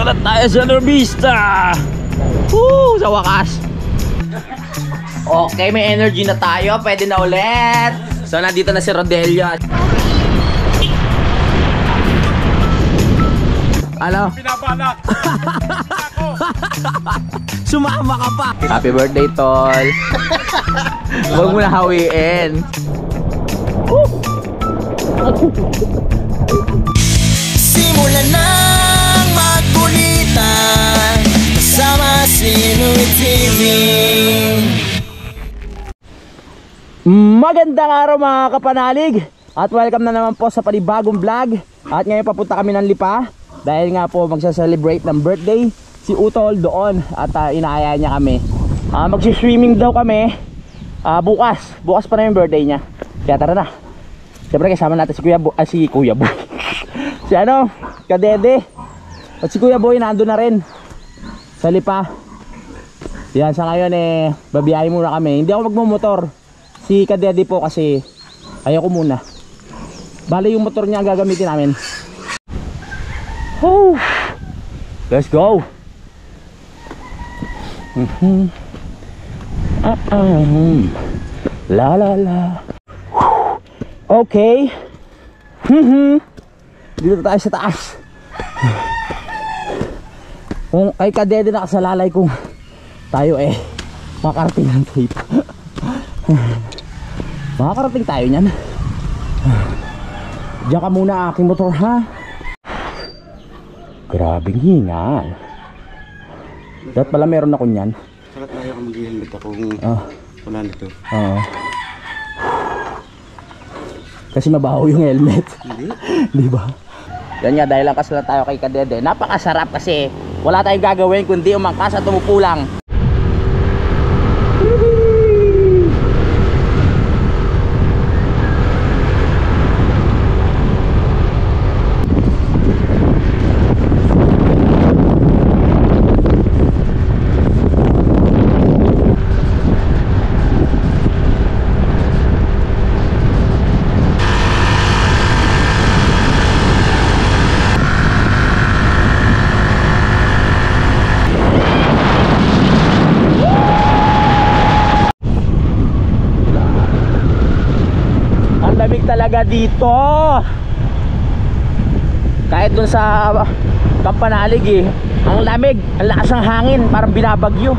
na tayo sa Nurbista. Woo! Sa wakas. Okay, may energy na tayo. Pwede na ulit. So, nandito na si Rodelio. Ano? Pinabalak. Sumama ka pa. Happy birthday, tol. Huwag mo na hawiin. Simulan ng magkulitan kasama si Nuit TV. Magandang araw mga kapanalig. At welcome na naman po sa panibagong vlog. At ngayon papunta kami ng Lipa. Dahil nga po magsa-celebrate ng birthday si Utol doon. At inaaya niya kami. Magsi-swimming daw kami bukas pa na yung birthday niya. Kaya tara na. Siyempre kasama natin si Kuya Boy si Kadede. At si Kuya Boy nandun na rin sa Lipa. Yan, sa ngayon babiyahin muna kami. Hindi ako magmumotor. Si Kadede po kasi ayoko muna. Bali yung motor niya ang gagamitin namin. Woo! Let's go. La la la. Okay. Dito tayo sa taas. Kung kay Kadede nakasalalay kung tayo makarating ng tape. Makakarating tayo niyan. Diyan ka muna aking motor ha. Grabing hingal. Dapat pala meron ako niyan. Saka tayo kung mag-helmet akong wala nito. Oo. Kasi mabaho yung helmet. Hindi? Di ba? Yan nga, dahil lang kasi lang tayo kay Kadede. Napakasarap kasi wala tayong gagawin kundi umangkas at tumupulang. Talaga dito kahit dun sa Kampanalig ang lamig, ang lakas ng hangin, parang binabagyo.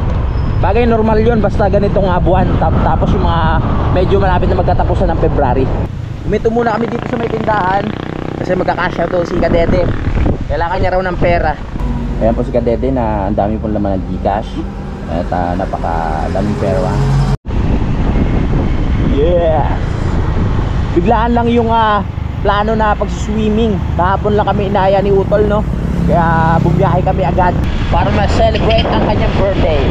Bagay normal yun basta ganitong buwan. Tapos yung mga medyo malapit na magkatapusan ng February. Umito muna kami dito sa may tindahan kasi magkakasya to si Kadede. Kailangan niya raw ng pera. Ayan po si Kadede na ang dami pong laman ng Gcash at napaka daming pera. Yeah, biglaan lang yung plano na pag-swimming. Kahapon lang kami inaya ni Utol, no? Kaya bumiyahe kami agad para ma-celebrate ang kanyang birthday.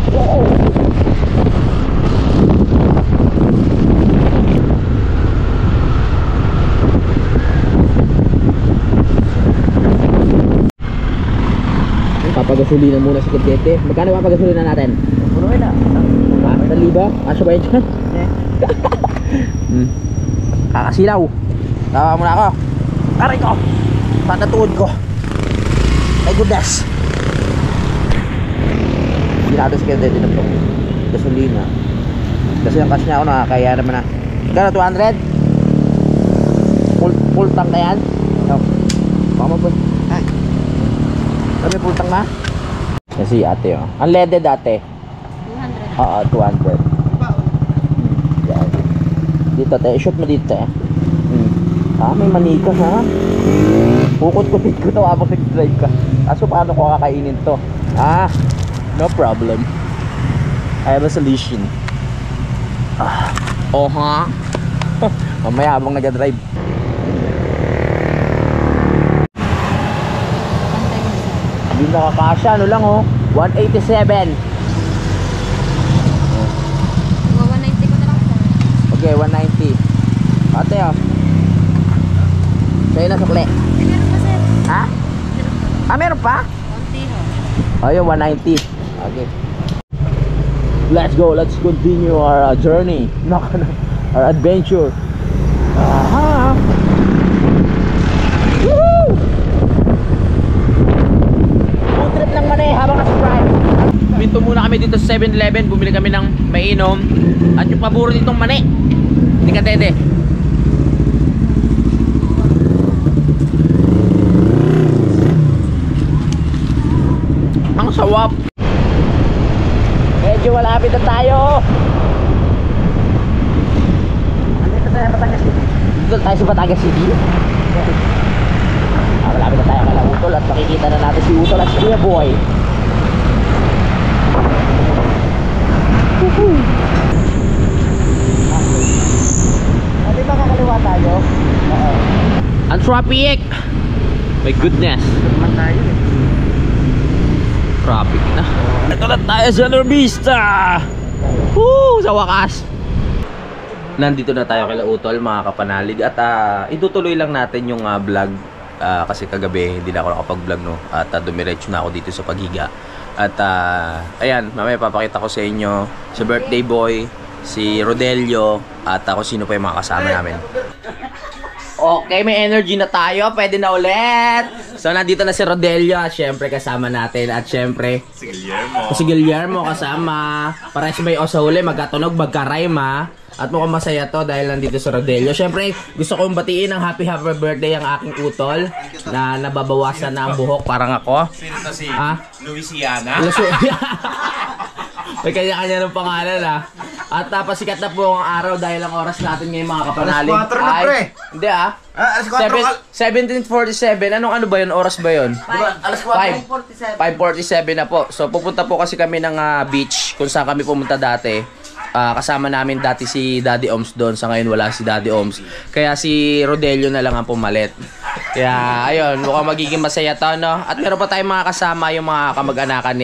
Wow. Papagasolina muna si Kadete. Magkano papagasolina natin? Punuin na. 1,000? Asya ba yun dyan? Kakasilaw. Tawa muna ako. Aray ko. Patatuod ko. My goodness. Hindi natin si Kadete na ito gasolina. Kasi ang cash niya ako nakakaya naman na. Gano'n 200? Full tank na yan? Baka mo po. Ay, kami full tank na? Kasi ate unleaded ate 200. Oo, 200. Dito tayo, shoot mo dito may manika ha. Pukot-kutit ko to habang nag-drive ka. Kaso paano ko kakainin to? No problem, I have a solution. Mamaya habang nag-drive. Hindi nakakasya, ano lang 187. 190 ko na lang sir. Okay, 190. Ate sa'yo na sukli. Meron pa sir. Ha? Meron pa? Konti Ayun, 190. Okay. Let's go, let's continue our journey. Our adventure. Woohoo! kami dito sa 7-Eleven, bumili kami ng mainom at yung paborito nitong mani. Hindi ka dede. Ang sawap. Medyo malapit na tayo. Dito tayo sa Batangas City. Dito tayo sa Batangas City. Malapit na tayo kay Utol at makikita na natin si Utol at si Kuya Boy. Hindi ba kakaliwa tayo? Ang traffic! My goodness! Naman tayo eh. Traffic na. Ito na tayo sa Norvista! Woo! Sa wakas! Nandito na tayo kay Utol, mga kapanalig. At itutuloy lang natin yung vlog. Kasi kagabi hindi na ako nakapag-vlog, no? At dumiretso na ako dito sa paghiga. At ayan, mamaya papakita ko sa inyo sa birthday boy, si Rodelio, at kung sino pa yung mga kasama namin. Okay, may energy na tayo. Pwede na ulit. So, nandito na si Rodelio at syempre kasama natin. At syempre, si Guillermo kasama. Parehas may o sa huli, magkatunog, magka-rhyme ha. At mukhang masaya to dahil nandito si Rodelio. Syempre, gusto kong batiin ng happy birthday ang aking utol na nababawasan na ang buhok parang ako. Sino to si Louisiana? Louisiana? May kanya-kanya ng pangalan ha. At pasikat na po ang araw dahil ang oras natin ngayon mga kapanalig. Alas 4 na, pre. Hindi Alas 4. 17:47. Ano ba yun? Oras ba yun? Alas 5:47 na po. So pupunta po kasi kami ng beach kung saan kami pumunta dati. Kasama namin dati si Daddy Oms doon. Sa ngayon wala si Daddy Oms. Kaya si Rodelio na lang ang pumalit. Kaya ayun, mukhang magiging masaya to, no? At meron pa tayong mga kasama, yung mga kamag-anakan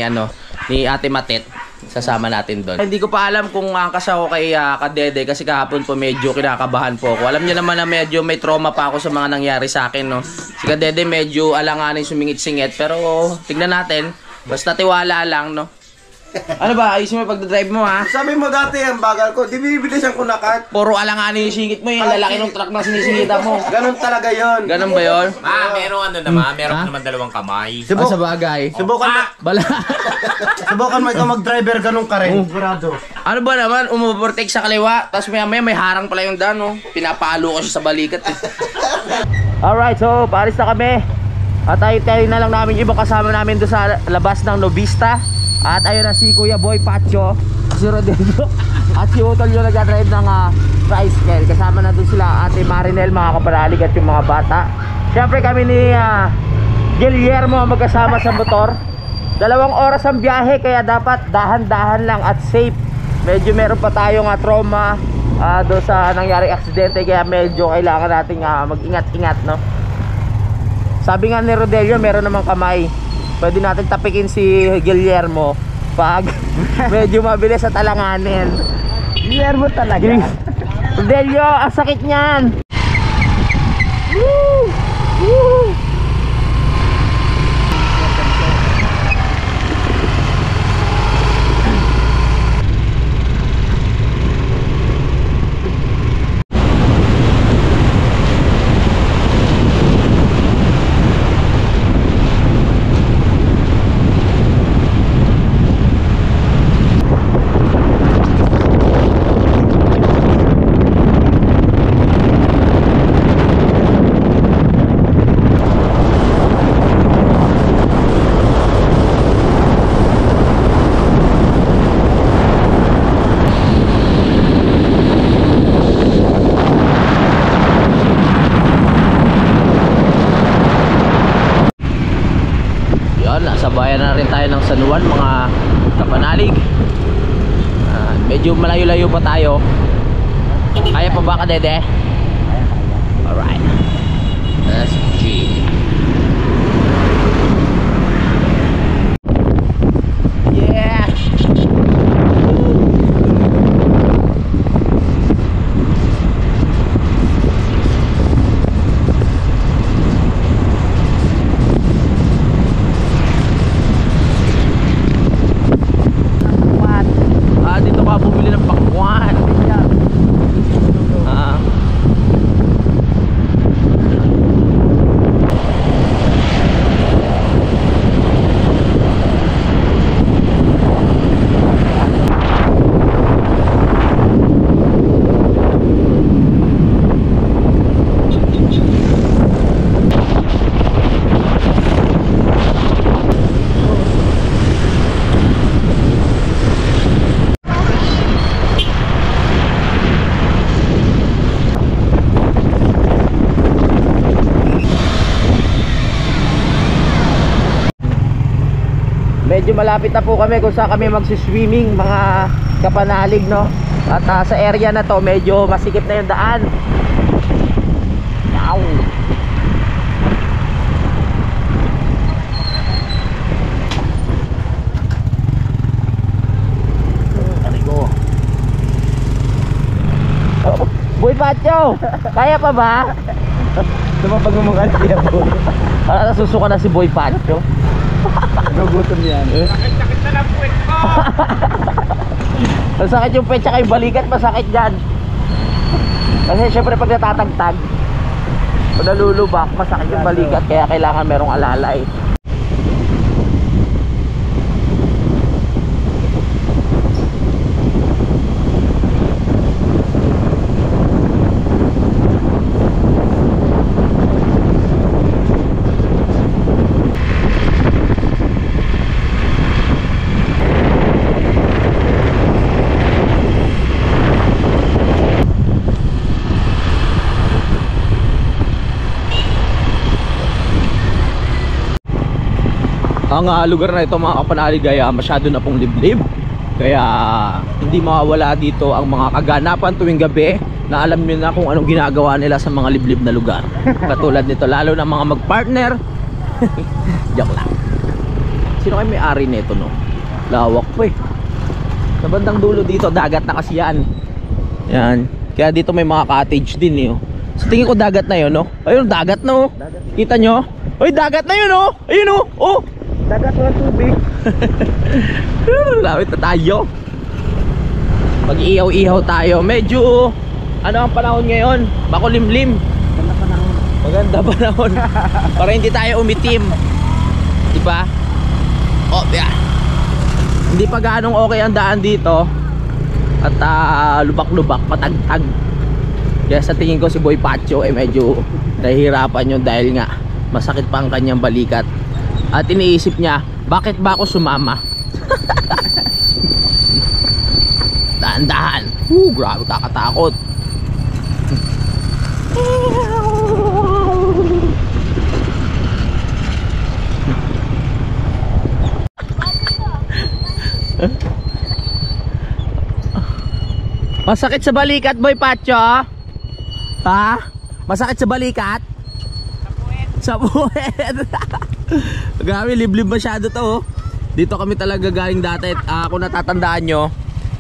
ni Ate Matet. Sasama natin doon. Hindi ko pa alam kung angkas ako kay Kadede kasi kahapon po medyo kinakabahan po ako. Alam niyo naman na medyo may trauma pa ako sa mga nangyari sa akin, no? Si Kadede medyo alanganin sumingit-singit pero tignan natin. Basta tiwala lang, no? Ano ba? Ayusin mo yung pagdadrive mo, ha? Sabi mo dati ang bagal ko, di binibilisan ko na kat. Puro alanganin yung singit mo, yung lalaki ng truck na sinisingitan mo. Ganon talaga yon. Ganon ba yun? Meron meron naman dalawang kamay. Sa bagay. Subukan mo. Bala. Subukan mo ikaw mag-driver ganon ka rin. Sigurado. Ano ba naman, umuovertake sa kaliwa, tapos maya may harang pala yung dano. Pinapalo ko siya sa balikat. Alright, so paalis na kami. At tayo na lang namin yung ibang kasama namin doon sa labas ng Novista. At ayun na si Kuya Boy Pacho, si Rodelio, at si Utol yung nag-drive ng tricycle. Kasama na doon sila Ate Marinel, mga kapanalig at yung mga bata. Siyempre kami ni Guillermo magkasama sa motor. 2 oras ang biyahe kaya dapat dahan-dahan lang at safe. Medyo meron pa tayong trauma doon sa nangyari aksidente kaya medyo kailangan natin mag-ingat-ingat, no? Sabi nga ni Rodelio meron namang kamay. Pwede natin tapikin si Guillermo pag medyo mabilis at alanganin. Guillermo talaga. Rodelio, ang sakit niyan. Woo! Woo! Nasa bayan na rin tayo ng San Juan, mga kapanalig. Medyo malayo-layo pa tayo. Kaya pa ba, Kadede? Alright, let's G. Yeah. Dito ka bumili ng pakwan. medyo malapit na po kami kung saan kami magsiswimming mga kapanalig, no? At sa area na to medyo masikip na yung daan. Wow. Boy Pacho, kaya pa ba? Tumapag mo mga siya po. Para nasusuka na si Boy Pacho. Nagutom yan. Sakit na lang puwet ko! Masakit yung petsa kay balikat, masakit dyan. Kasi syempre pag natatagtag, pag nalulubak, masakit yung balikat. Kaya kailangan merong alalay. Ang lugar na ito mga kapanalig ay masyado na pong liblib. Kaya hindi mawawala dito ang mga kaganapan tuwing gabi na alam nyo na kung anong ginagawa nila sa mga liblib na lugar. Katulad nito, lalo na mga mag-partner. Joke lang. Sino kayo may-ari nito, no? Lawak po eh. Sa bandang dulo dito, dagat na kasi yan. Yan. Kaya dito may mga cottage din eh. Sa tingin ko dagat na yun, no? Ayun, dagat na oh. Kita nyo? Ay, dagat na yun oh. Ayun oh. Oh. Dagat ng tubig. Lapit na tayo. Mag-ihaw-ihaw tayo. Medyo ano ang panahon ngayon? Makulimlim. Maganda panahon. Para hindi tayo umitim. Diba? Oh, yeah. Hindi pa gaanong okay ang daan dito. At lubak-lubak, patag-tag. Kaya sa tingin ko si Boy Pacho medyo nahihirapan yun dahil nga masakit pa ang kanyang balikat. At iniisip niya, bakit ba ako sumama? Dahan-dahan. Grabe, kakatakot. Masakit sa balikat, Boy Pacho? Ha? Masakit sa balikat? Sa puwet. Grabe, liblib masyado to oh. Dito kami talaga galing dati. Kung natatandaan nyo,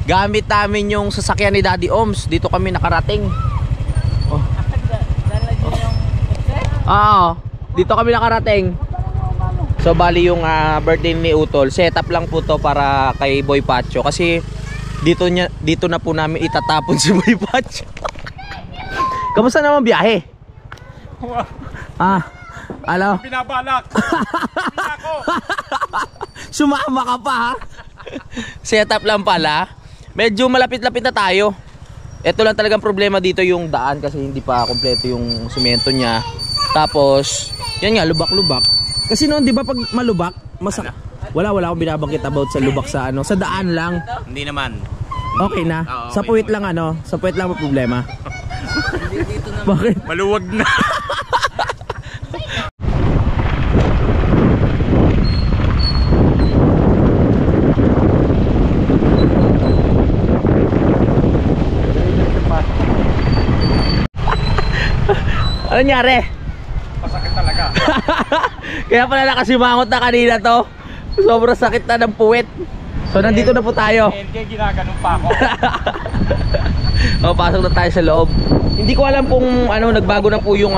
gamit namin yung sasakyan ni Daddy Oms. Dito kami nakarating. Oh. Oo, dito kami nakarating. So bali yung birthday ni Utol, setup lang po to para kay Boy Pacho. Kasi dito na po namin itatapon si Boy Pacho. Kamusta naman biyahe? Alo? Binabalak! Binako! Sumama ka pa ha? Setup lang pala. Medyo malapit-lapit na tayo. Ito lang talagang problema dito yung daan kasi hindi pa kompleto yung semento niya. Tapos, yan nga, lubak-lubak. Kasi noon, di ba pag malubak, wala akong binabanggit about sa lubak sa ano, sa daan lang. Hindi naman. Okay na. Oo, Sa okay puwit naman. lang ano, sa puwit lang ang problema. Bakit? Maluwag na. Ano nangyari? Masakit talaga. Kaya pala nakasimangot na kanina to. Sobrang sakit na ng puwet. So nandito na po tayo. LJ, ginaganon pa ako. Pasok na tayo sa loob. Hindi ko alam kung ano, nagbago na po yung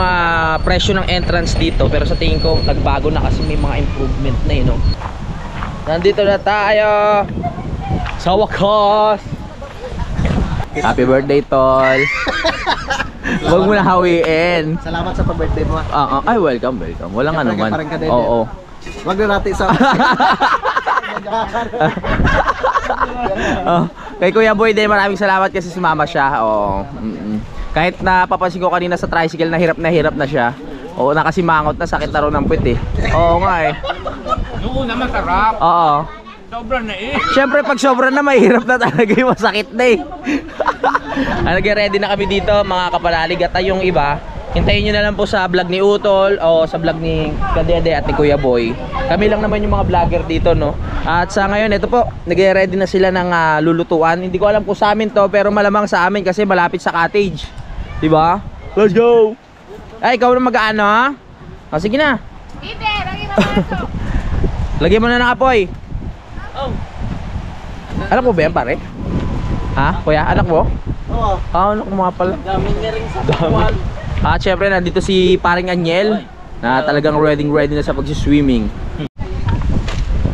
presyo ng entrance dito. Pero sa tingin ko nagbago na kasi may mga improvement na no? Nandito na tayo sa wakas. Happy birthday, Tol. Huwag mo na hawiin. Salamat sa pa-birthday mo. Ay, welcome. Walang ano man. Parang ka din. Oo. Wag na natin sa... Kay Kuya Boy din, maraming salamat kasi sumama siya. Kahit napapansin ko kanina sa tricycle na hirap na siya. Oo, nakasimangot na, sakit na rin ng puwet eh. Oo nga eh. Noong una masarap. Oo. Sobra na eh. Siyempre pag sobra na, mahirap na talaga yung masakit na eh. Nag-ready na kami dito mga kapanalig. At yung iba, hintayin nyo na lang po sa vlog ni Utol o sa vlog ni Kadede at ni Kuya Boy. Kami lang naman yung mga vlogger dito, no? At sa ngayon, ito po, nag-ready na sila ng lulutuan. Hindi ko alam kung sa amin to, pero malamang sa amin kasi malapit sa cottage. Diba? Let's go! Ay, ikaw na mag-ano, ha? O, sige na. Ibe, lagi mo na. Lagyan mo na ng apoy. Oh. Anak mo ba yan, pare? Ha? Kuya, anak mo? Oo. Anak mo nga pala. Dami nga rin sa kawan. At syempre, nandito si paring Anyel na talagang ready na sa pag-swimming.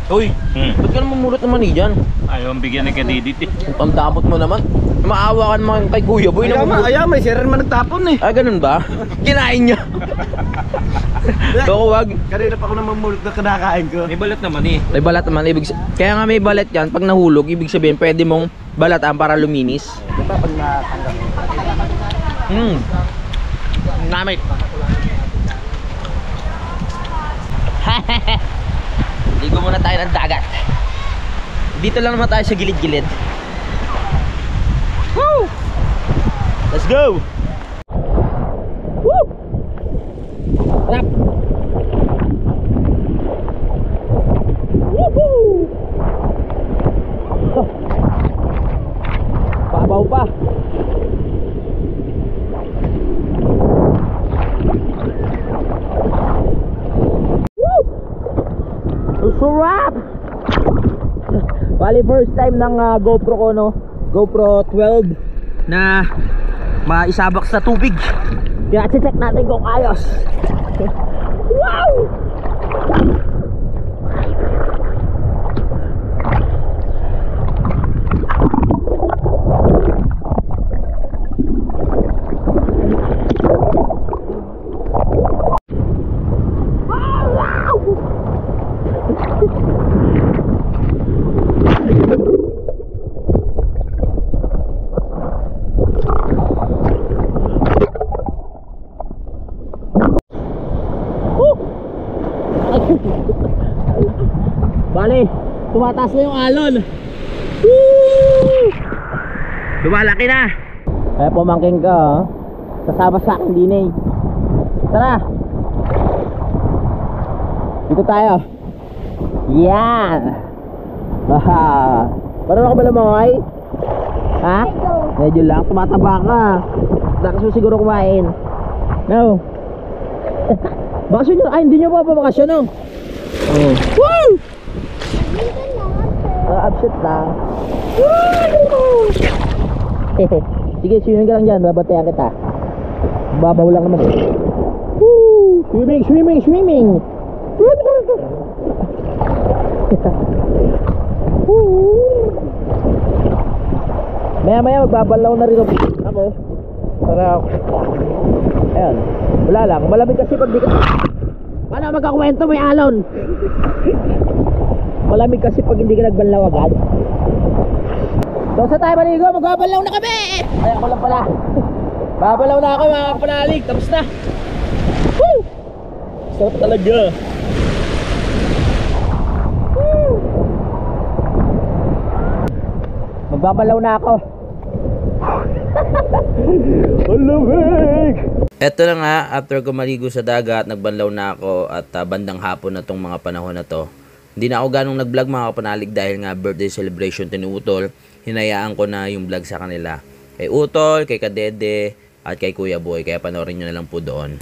Uy, ba't ka naman mulot naman dyan? Ayaw ang bigyan ng kadidit eh. Ang damot mo naman. Maawa ka naman kay Kuya Boy na mamulot. Ayaw, may siren man nagtapon eh. Ah, ganun ba? Kinain niya. Doko, wag. Kanina pa ako namamulot na kinakain ko. May balat naman eh. May balat naman. Kaya nga may balat yan. Pag nahulog, ibig sabihin pwede mong balatan para luminis. Diba pag natanggap? Namit. Ligo muna tayo ng dagat. Dito lang naman tayo sa gilid-gilid. Woo! Let's go! Woo! Sarap! Woohoo! Oh. Pabaw pa. Sarap! Bali first time ng GoPro ko, no? GoPro 12 na maisabak sa tubig. Kaya check natin kung ayos. Wow! Bale, tumataas na yung alon. Woo! Lumalaki na. Kaya pumangking ka, oh. Kasama sa akin din eh. Tara. Dito tayo. Yan. Haha. Parang ako ba lumangoy? Ha? Medyo lang. Tumataba ka. Lakas mo siguro kumain. No. Bakasyon nyo. Ay, hindi nyo pa bakasyon, no? Oh. Woo! Upset lang. Woo! Sige, swimming ka lang dyan. Babatayan kita. Babaw lang naman eh. Woo! Swimming, swimming, swimming! Maya-maya magbabalaw na rin ako. Sarap. Ayan. Wala lang. Malamig kasi pag di ka... Paano magkakwento may alon? Malamig kasi pag hindi ka nagbanlaw agad. So sa tayo maligo, magbabalaw na kami! Ay ako lang pala. Babalaw na ako mga kapanalig. Tapos na. Woo! Sarap talaga. Woo! Magbabalaw na ako. Malamig! Eto na nga, after ko maligo sa dagat, nagbanlaw na ako at bandang hapon na tong mga panahon na to. Hindi na ako ganong nag-vlog mga kapanalig dahil nga birthday celebration ni Utol. Hinayaan ko na yung vlog sa kanila. Kay Utol, kay Kadede, at kay Kuya Boy. Kaya panoorin nyo na lang po doon.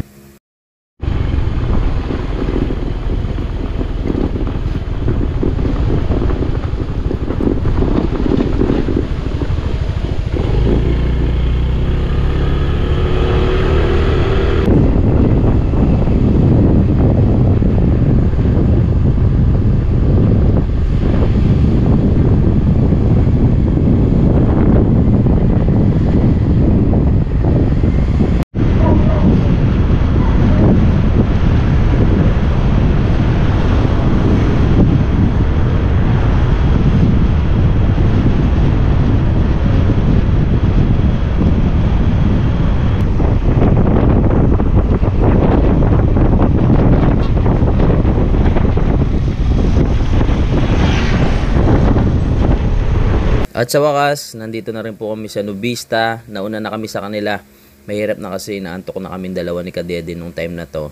At sa wakas, nandito na rin po kami sa Nubista. Nauna na kami sa kanila. Mahirap na kasi inaantok na kaming dalawa ni Kadede nung time na to.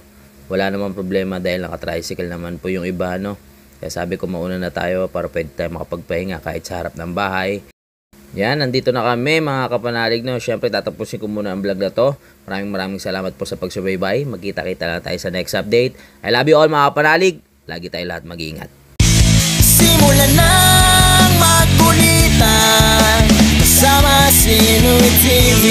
Wala namang problema dahil naka-tricycle naman po yung iba, no? Kaya sabi ko mauna na tayo para pwede tayo makapagpahinga kahit sa harap ng bahay. Yan, nandito na kami mga kapanalig, no? Siyempre tatapusin ko muna ang vlog na to. Maraming salamat po sa pagsubaybay. Magkita-kita lang tayo sa next update. I love you all mga kapanalig. Lagi tayo lahat mag-iingat. Simulan ng magkulitan kasama si Inuit TV.